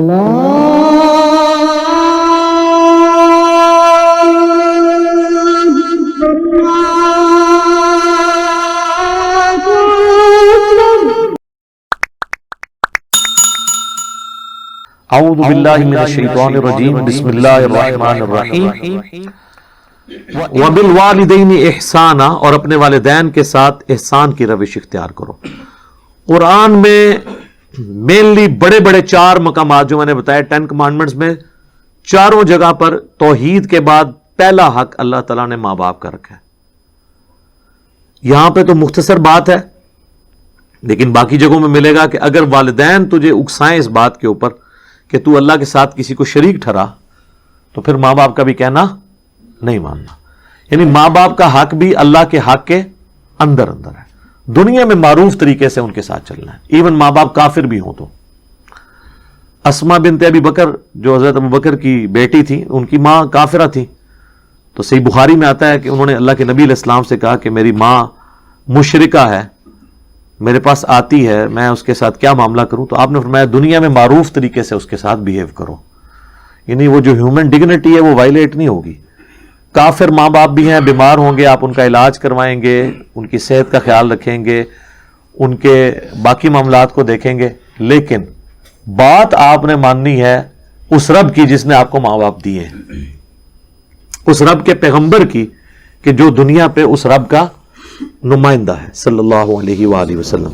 اعوذ باللہ من الشیطان الرجیم بسم اللہ الرحمن الرحیم وبالوالدین احسانا، اور اپنے والدین کے ساتھ احسان کی روش اختیار کرو۔ قرآن میں مینلی بڑے بڑے 4 مقامات جو میں نے بتایا 10 کمانڈمنٹس میں، چاروں جگہ پر توحید کے بعد پہلا حق اللہ تعالیٰ نے ماں باپ کا رکھا ہے۔ یہاں پہ تو مختصر بات ہے، لیکن باقی جگہوں میں ملے گا کہ اگر والدین تجھے اکسائیں اس بات کے اوپر کہ تو اللہ کے ساتھ کسی کو شریک ٹھہرا، تو پھر ماں باپ کا بھی کہنا نہیں ماننا۔ یعنی ماں باپ کا حق بھی اللہ کے حق کے اندر ہے۔ دنیا میں معروف طریقے سے ان کے ساتھ چلنا ہے، ایون ماں باپ کافر بھی ہوں تو۔ اسما بنت ابی بکر جو حضرت ابو بکر کی بیٹی تھی، ان کی ماں کافرہ تھی، تو صحیح بخاری میں آتا ہے کہ انہوں نے اللہ کے نبی علیہ السلام سے کہا کہ میری ماں مشرکہ ہے، میرے پاس آتی ہے، میں اس کے ساتھ کیا معاملہ کروں؟ تو آپ نے فرمایا دنیا میں معروف طریقے سے اس کے ساتھ بیہیو کرو، یعنی وہ جو ہیومن ڈگنیٹی ہے وہ وائلیٹ نہیں ہوگی۔ کافر ماں باپ بھی ہیں، بیمار ہوں گے، آپ ان کا علاج کروائیں گے، ان کی صحت کا خیال رکھیں گے، ان کے باقی معاملات کو دیکھیں گے، لیکن بات آپ نے ماننی ہے اس رب کی جس نے آپ کو ماں باپ دیے ہیں، اس رب کے پیغمبر کی کہ جو دنیا پہ اس رب کا نمائندہ ہے صلی اللہ علیہ وآلہ وسلم۔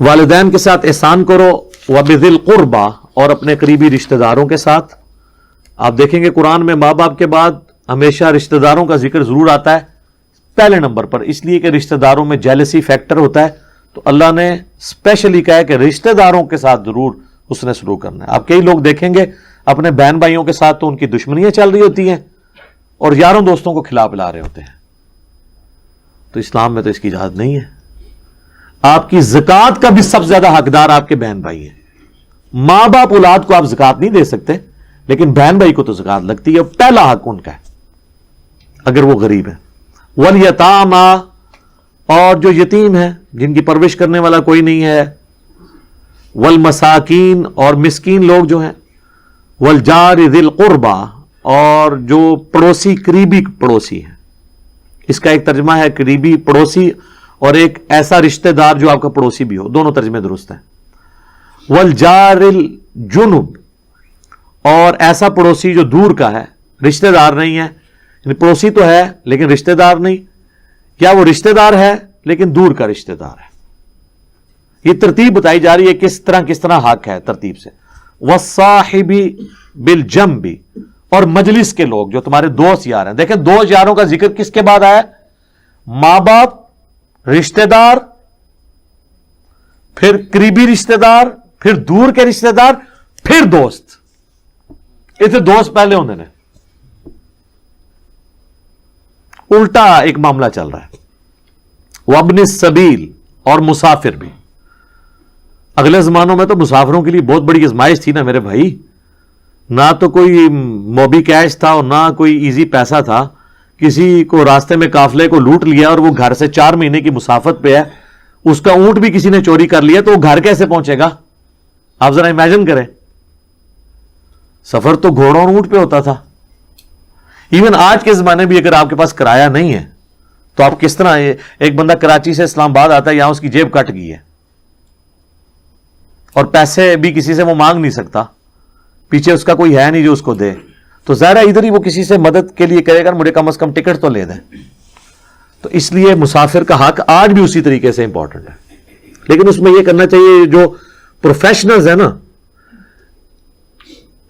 والدین کے ساتھ احسان کرو، وبذی القربى، اور اپنے قریبی رشتہ داروں کے ساتھ۔ آپ دیکھیں گے قرآن میں ماں باپ کے بعد ہمیشہ رشتہ داروں کا ذکر ضرور آتا ہے پہلے نمبر پر، اس لیے کہ رشتہ داروں میں جیلسی فیکٹر ہوتا ہے، تو اللہ نے اسپیشلی کہا ہے کہ رشتہ داروں کے ساتھ ضرور اس نے شروع کرنا ہے۔ آپ کئی لوگ دیکھیں گے اپنے بہن بھائیوں کے ساتھ تو ان کی دشمنیاں چل رہی ہوتی ہیں اور یاروں دوستوں کو کھلا پلا رہے ہوتے ہیں، تو اسلام میں تو اس کی اجازت نہیں ہے۔ آپ کی زکوٰۃ کا بھی سب سے زیادہ حقدار آپ کے بہن بھائی ہیں۔ ماں باپ اولاد کو آپ زکوٰۃ نہیں دے سکتے، لیکن بہن بھائی کو تو زکوٰۃ لگتی ہے، پہلا حق ان کا ہے اگر وہ غریب ہے۔ والیتامی، اور جو یتیم ہیں جن کی پرورش کرنے والا کوئی نہیں ہے۔ والمساکین، اور مسکین لوگ جو ہیں۔ والجار ذی القربى، اور جو پڑوسی قریبی پڑوسی ہیں، اس کا ایک ترجمہ ہے قریبی پڑوسی، اور ایک ایسا رشتہ دار جو آپ کا پڑوسی بھی ہو، دونوں ترجمے درست ہیں۔ والجار الجنب، اور ایسا پڑوسی جو دور کا ہے، رشتہ دار نہیں ہے، یعنی پڑوسی تو ہے لیکن رشتہ دار نہیں، یا وہ رشتہ دار ہے لیکن دور کا رشتہ دار ہے۔ یہ ترتیب بتائی جا رہی ہے کس طرح حق ہے ترتیب سے۔ والصاحب بالجنب، اور مجلس کے لوگ جو تمہارے دوست یار ہیں۔ دیکھیں دوست یاروں کا ذکر کس کے بعد آیا؟ ماں باپ، رشتہ دار، پھر قریبی رشتہ دار، پھر دور کے رشتہ دار، پھر دوست۔ اسے دوست پہلے ہونے نے، الٹا ایک معاملہ چل رہا ہے۔ وابن السبیل، اور مسافر بھی۔ اگلے زمانوں میں تو مسافروں کے لیے بہت بڑی آزمائش تھی نا میرے بھائی، نہ تو کوئی موبی کیش تھا اور نہ کوئی ایزی پیسہ تھا۔ کسی کو راستے میں قافلے کو لوٹ لیا اور وہ گھر سے 4 مہینے کی مسافت پہ ہے، اس کا اونٹ بھی کسی نے چوری کر لیا، تو وہ گھر کیسے پہنچے گا؟ آپ ذرا امیجن کریں، سفر تو گھوڑوں اور اونٹ پہ ہوتا تھا۔ ایون آج کے زمانے بھی اگر آپ کے پاس کرایہ نہیں ہے تو آپ کس طرح، ایک بندہ کراچی سے اسلام آباد آتا ہے، یہاں اس کی جیب کٹ گئی ہے اور پیسے بھی کسی سے وہ مانگ نہیں سکتا، پیچھے اس کا کوئی ہے نہیں جو اس کو دے، تو ظاہر ہے ادھر ہی وہ کسی سے مدد کے لیے کرے گا، مجھے کم از کم ٹکٹ تو لے دیں۔ تو اس لیے مسافر کا حق آج بھی اسی طریقے سے امپورٹنٹ ہے، لیکن اس میں یہ کرنا چاہیے جو پروفیشنلز ہیں نا،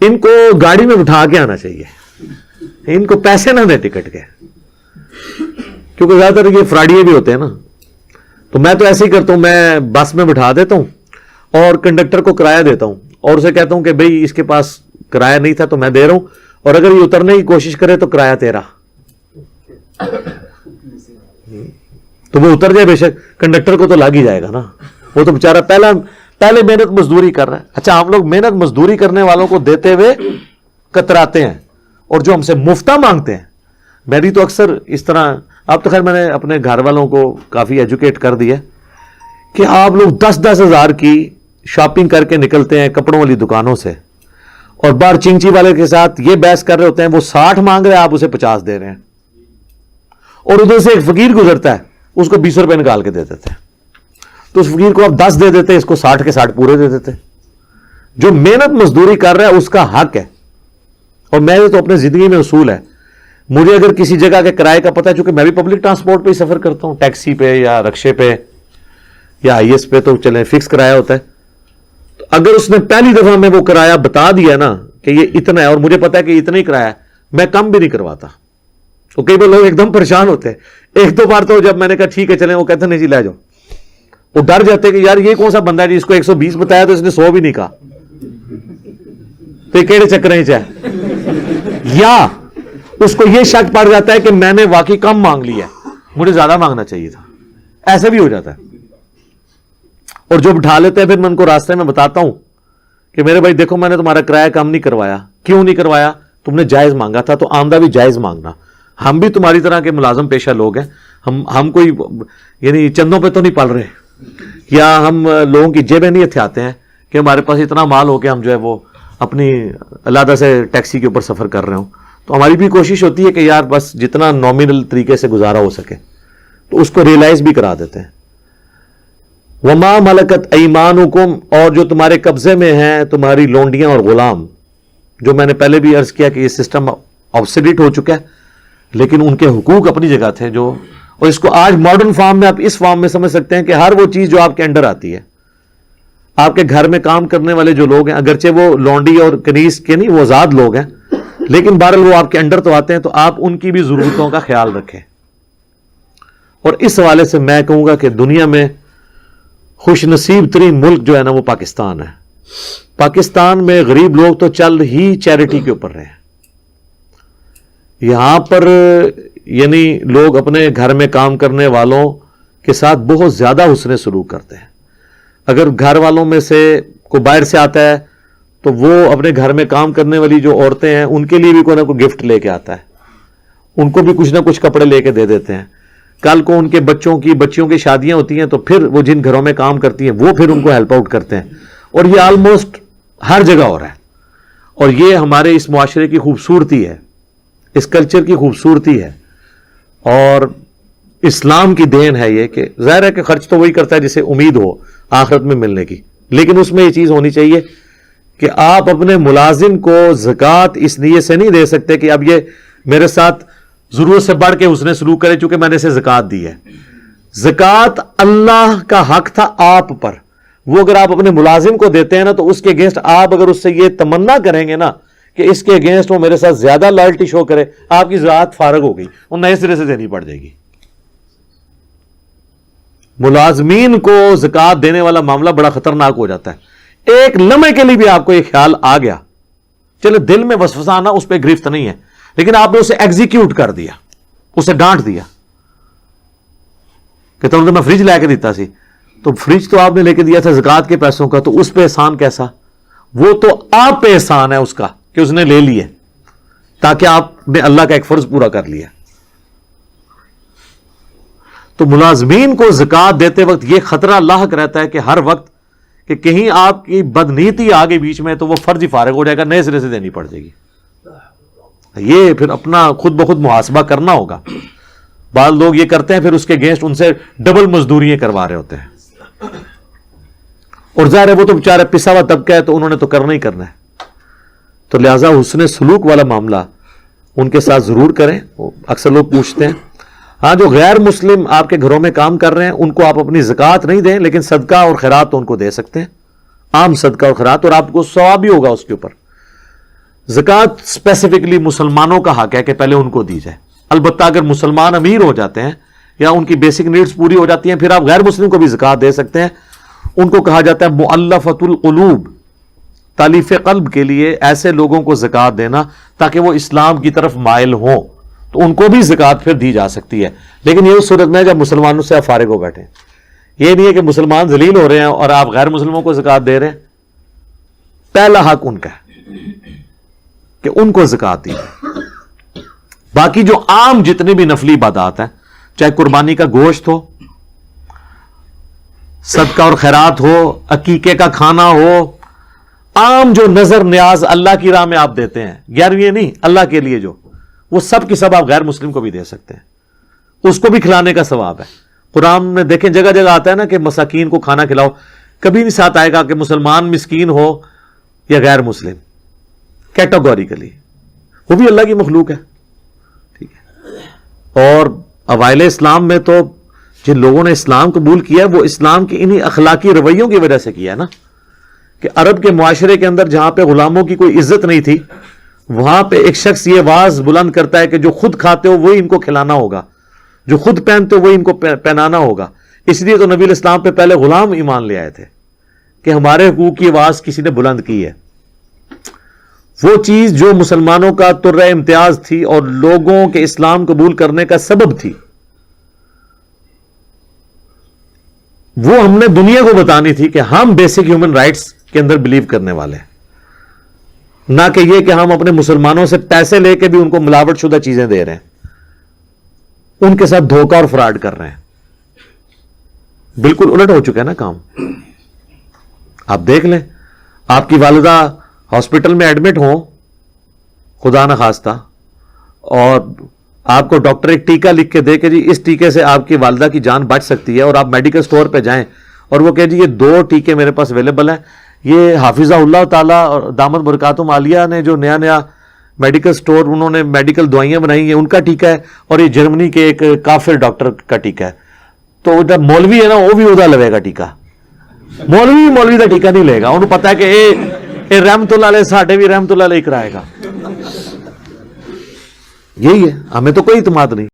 ان کو گاڑی میں بٹھا کے آنا چاہیے، ان کو پیسے نہ دیں ٹکٹ کے، کیونکہ زیادہ تر یہ فراڈیے بھی ہوتے ہیں نا۔ تو میں تو ایسے ہی کرتا ہوں، میں بس میں بٹھا دیتا ہوں اور کنڈکٹر کو کرایہ دیتا ہوں اور اسے کہتا ہوں کہ بھئی اس کے پاس کرایہ نہیں تھا تو میں دے رہا ہوں، اور اگر یہ اترنے کی کوشش کرے تو کرایہ تیرا، تو وہ اتر جائے، بے شک کنڈکٹر کو تو لگ ہی جائے گا نا، وہ تو بیچارہ پہلے محنت مزدوری کر رہا ہے۔ اچھا، ہم لوگ محنت مزدوری کرنے والوں کو دیتے ہوئے کتراتے ہیں، اور جو ہم سے مفتہ مانگتے ہیں، میری تو اکثر اس طرح، اب تو خیر میں نے اپنے گھر والوں کو کافی ایجوکیٹ کر دیا کہ آپ لوگ 10,000 کی شاپنگ کر کے نکلتے ہیں کپڑوں والی دکانوں سے, اور باہر چنگچی والے کے ساتھ یہ بحث کر رہے ہوتے ہیں, وہ 60 مانگ رہے ہیں, آپ اسے 50 دے رہے ہیں, اور ادھر سے ایک فقیر گزرتا ہے, اس کو 20 روپے نکال کے دے دیتے ہیں, تو اس فقیر کو آپ 10 دے دیتے, اس کو 60 کے 60 پورے دے دیتے. جو محنت مزدوری کر رہا ہے اس کا حق ہے. اور میں تو اپنے زندگی میں اصول ہے, مجھے اگر کسی جگہ کے کرائے کا پتہ ہے, چونکہ میں بھی پبلک ٹرانسپورٹ پہ ہی سفر کرتا ہوں, ٹیکسی پہ یا رکشے پہ یا آئی ایس پہ, تو چلیں فکس کرایہ ہوتا ہے, تو اگر اس نے پہلی دفعہ میں وہ کرایہ بتا دیا نا کہ یہ اتنا ہے, اور مجھے پتا ہے کہ اتنا ہی کرایہ ہے, میں کم بھی نہیں کرواتا. تو کئی بار لوگ ایک دم پریشان ہوتے ہیں. ایک دو بار تو جب میں نے کہا ٹھیک ہے چلیں, وہ کہتے ہیں نہیں جی لے جاؤ, وہ ڈر جاتے ہیں کہ یار یہ کون سا بندہ ہے جی, اس کو 120 بتایا تو اس نے 100 بھی نہیں کہا, تو یہ کیڑے چکر ہیں چاہے, یا اس کو یہ شک پڑ جاتا ہے کہ میں نے واقعی کم مانگ لیا ہے, مجھے زیادہ مانگنا چاہیے تھا, ایسا بھی ہو جاتا ہے. اور جو بٹھا لیتے ہیں پھر میں ان کو راستے میں بتاتا ہوں کہ میرے بھائی دیکھو میں نے تمہارا کرایہ کم نہیں کروایا. کیوں نہیں کروایا؟ تم نے جائز مانگا تھا, تو آمدہ بھی جائز مانگنا. ہم بھی تمہاری طرح کے ملازم پیشہ لوگ ہیں, ہم کوئی یعنی چندوں پہ تو نہیں پل رہے, یا ہم لوگوں کی جیبیں نہیں ہتھیاتے ہیں کہ ہمارے پاس اتنا مال ہو کہ ہم جو ہے وہ اپنی علیحدہ سے ٹیکسی کے اوپر سفر کر رہے ہوں. تو ہماری بھی کوشش ہوتی ہے کہ یار بس جتنا نامنل طریقے سے گزارا ہو سکے, تو اس کو ریئلائز بھی کرا دیتے ہیں. وما ملکت ایمانکم, اور جو تمہارے قبضے میں ہیں تمہاری لونڈیاں اور غلام, جو میں نے پہلے بھی عرض کیا کہ یہ سسٹم آبسلیٹ ہو چکا ہے, لیکن ان کے حقوق اپنی جگہ تھے. جو اور اس کو آج ماڈرن فارم میں آپ اس فارم میں سمجھ سکتے ہیں کہ ہر وہ چیز جو آپ کے انڈر آتی ہے, آپ کے گھر میں کام کرنے والے جو لوگ ہیں, اگرچہ وہ لونڈی اور کنیز کے نہیں, وہ آزاد لوگ ہیں, لیکن بہرحال وہ آپ کے انڈر تو آتے ہیں, تو آپ ان کی بھی ضرورتوں کا خیال رکھیں. اور اس حوالے سے میں کہوں گا کہ دنیا میں خوش نصیب ترین ملک جو ہے نا وہ پاکستان ہے. پاکستان میں غریب لوگ تو چل ہی چیریٹی کے اوپر رہے ہیں. یہاں پر یعنی لوگ اپنے گھر میں کام کرنے والوں کے ساتھ بہت زیادہ حسن سلوک کرتے ہیں. اگر گھر والوں میں سے کوئی باہر سے آتا ہے تو وہ اپنے گھر میں کام کرنے والی جو عورتیں ہیں ان کے لیے بھی کوئی نہ کوئی گفٹ لے کے آتا ہے, ان کو بھی کچھ نہ کچھ کپڑے لے کے دے دیتے ہیں. کل کو ان کے بچیوں کی شادیاں ہوتی ہیں تو پھر وہ جن گھروں میں کام کرتی ہیں وہ پھر ان کو ہیلپ آؤٹ کرتے ہیں. اور یہ آلموسٹ ہر جگہ ہو رہا ہے, اور یہ ہمارے اس معاشرے کی خوبصورتی ہے, اس کلچر کی خوبصورتی ہے, اور اسلام کی دین ہے یہ کہ ظاہر ہے کہ خرچ تو وہی کرتا ہے جسے امید ہو آخرت میں ملنے کی, لیکن اس میں یہ چیز ہونی چاہیے کہ آپ اپنے ملازم کو زکوٰۃ اس نیت سے نہیں دے سکتے کہ اب یہ میرے ساتھ ضرورت سے بڑھ کے اس نے سلوک کرے چونکہ میں نے اسے زکوٰۃ دی ہے. زکوٰۃ اللہ کا حق تھا آپ پر, وہ اگر آپ اپنے ملازم کو دیتے ہیں نا تو اس کے اگینسٹ آپ اگر اس سے یہ تمنا کریں گے نا کہ اس کے اگینسٹ وہ میرے ساتھ زیادہ لائلٹی شو کرے, آپ کی زکوٰۃ فارغ ہو گئی, وہ نئے سرے سے دینی پڑ جائے گی. ملازمین کو زکوٰۃ دینے والا معاملہ بڑا خطرناک ہو جاتا ہے. ایک لمحے کے لیے بھی آپ کو یہ خیال آ گیا, چلے دل میں وسوسہ آنا اس پہ گرفت نہیں ہے, لیکن آپ نے اسے ایگزیکیوٹ کر دیا, اسے ڈانٹ دیا کہ تم نے میں فریج لے کے دیتا سی, تو فریج تو آپ نے لے کے دیا تھا زکوٰۃ کے پیسوں کا, تو اس پہ احسان کیسا؟ وہ تو آپ پہ احسان ہے اس کا کہ اس نے لے لیے, تاکہ آپ نے اللہ کا ایک فرض پورا کر لیا. تو ملازمین کو زکوٰۃ دیتے وقت یہ خطرہ لاحق رہتا ہے کہ ہر وقت کہ کہیں آپ کی بدنیتی آگے بیچ میں تو وہ فرض ہی فارغ ہو جائے گا, نئے سرے سے دینی پڑ جائے گی. یہ پھر اپنا خود بخود محاسبہ کرنا ہوگا. بعض لوگ یہ کرتے ہیں پھر اس کے اگینسٹ ان سے ڈبل مزدوریاں کروا رہے ہوتے ہیں, اور ظاہر ہے وہ تو بیچارے پسا ہوا طبقہ ہے تو انہوں نے تو کرنا ہی کرنا ہے. تو لہٰذا حسن سلوک والا معاملہ ان کے ساتھ ضرور کریں. اکثر لوگ پوچھتے ہیں, ہاں جو غیر مسلم آپ کے گھروں میں کام کر رہے ہیں ان کو آپ اپنی زکوٰۃ نہیں دیں, لیکن صدقہ اور خیرات تو ان کو دے سکتے ہیں, عام صدقہ اور خیرات, اور آپ کو ثواب بھی ہوگا اس کے اوپر. زکوٰۃ اسپیسیفکلی مسلمانوں کا حق ہے کہ پہلے ان کو دی جائے. البتہ اگر مسلمان امیر ہو جاتے ہیں یا ان کی بیسک نیڈز پوری ہو جاتی ہیں پھر آپ غیر مسلم کو بھی زکوٰۃ دے سکتے ہیں. ان کو کہا جاتا ہے مؤلفۃ القلوب, تالیف قلب کے لیے ایسے لوگوں کو زکوٰۃ دینا تاکہ وہ اسلام کی طرف مائل ہوں, تو ان کو بھی زکوٰۃ پھر دی جا سکتی ہے. لیکن یہ اس صورت میں جب مسلمانوں سے آپ فارغ ہو بیٹھیں. یہ نہیں ہے کہ مسلمان ذلیل ہو رہے ہیں اور آپ غیر مسلموں کو زکوٰۃ دے رہے ہیں. پہلا حق ان کا ہے کہ ان کو زکوٰۃ دی. باقی جو عام جتنی بھی نفلی عبادات ہیں, چاہے قربانی کا گوشت ہو, صدقہ اور خیرات ہو، عقیقے کا کھانا ہو، عام جو نظر نیاز اللہ کی راہ میں آپ دیتے ہیں، 11ویں نہیں، اللہ کے لیے جو، وہ سب کی سب آپ غیر مسلم کو بھی دے سکتے ہیں، اس کو بھی کھلانے کا ثواب ہے۔ قرآن میں دیکھیں جگہ جگہ آتا ہے نا کہ مساکین کو کھانا کھلاؤ، کبھی نہیں ساتھ آئے گا کہ مسلمان مسکین ہو یا غیر مسلم، کیٹاگوریکلی، وہ بھی اللہ کی مخلوق ہے، ٹھیک ہے۔ اور اوائل اسلام میں تو جن لوگوں نے اسلام قبول کیا وہ اسلام کی انہی اخلاقی رویوں کی وجہ سے کیا ہے نا، کہ عرب کے معاشرے کے اندر جہاں پہ غلاموں کی کوئی عزت نہیں تھی، وہاں پہ ایک شخص یہ آواز بلند کرتا ہے کہ جو خود کھاتے ہو وہی ان کو کھلانا ہوگا، جو خود پہنتے ہو وہی ان کو پہنانا ہوگا۔ اس لیے تو نبی الاسلام پہ پہلے غلام ایمان لے آئے تھے کہ ہمارے حقوق کی آواز کسی نے بلند کی ہے۔ وہ چیز جو مسلمانوں کا ترہ امتیاز تھی اور لوگوں کے اسلام قبول کرنے کا سبب تھی، وہ ہم نے دنیا کو بتانی تھی کہ ہم بیسک ہیومن رائٹس کے اندر بلیو کرنے والے ہیں، نہ کہ یہ کہ ہم اپنے مسلمانوں سے پیسے لے کے بھی ان کو ملاوٹ شدہ چیزیں دے رہے ہیں، ان کے ساتھ دھوکہ اور فراڈ کر رہے ہیں۔ بالکل الٹ ہو چکا ہے نا کام۔ آپ دیکھ لیں، آپ کی والدہ ہاسپٹل میں ایڈمٹ ہوں خدا نہ خواستہ، اور آپ کو ڈاکٹر ایک ٹیکہ لکھ کے دے کہ جی اس ٹیکے سے آپ کی والدہ کی جان بچ سکتی ہے، اور آپ میڈیکل سٹور پہ جائیں اور وہ کہ جی یہ 2 ٹیکے میرے پاس اویلیبل ہیں، یہ حافظہ اللہ تعالیٰ اور دامت برکاتہم عالیہ نے جو نیا میڈیکل سٹور انہوں نے میڈیکل دوائیاں بنائی ہیں ان کا ٹیکہ ہے، اور یہ جرمنی کے ایک کافر ڈاکٹر کا ٹیکہ ہے۔ تو جب مولوی ہے نا وہ بھی ادا لگے گا ٹیکہ، مولوی کا ٹیکہ نہیں لے گا، انہوں پتا ہے کہ اے رحمت اللہ علیہ ساڈے بھی رحمت اللہ علیہ کرائے گا۔ یہی ہے، ہمیں تو کوئی اعتماد نہیں۔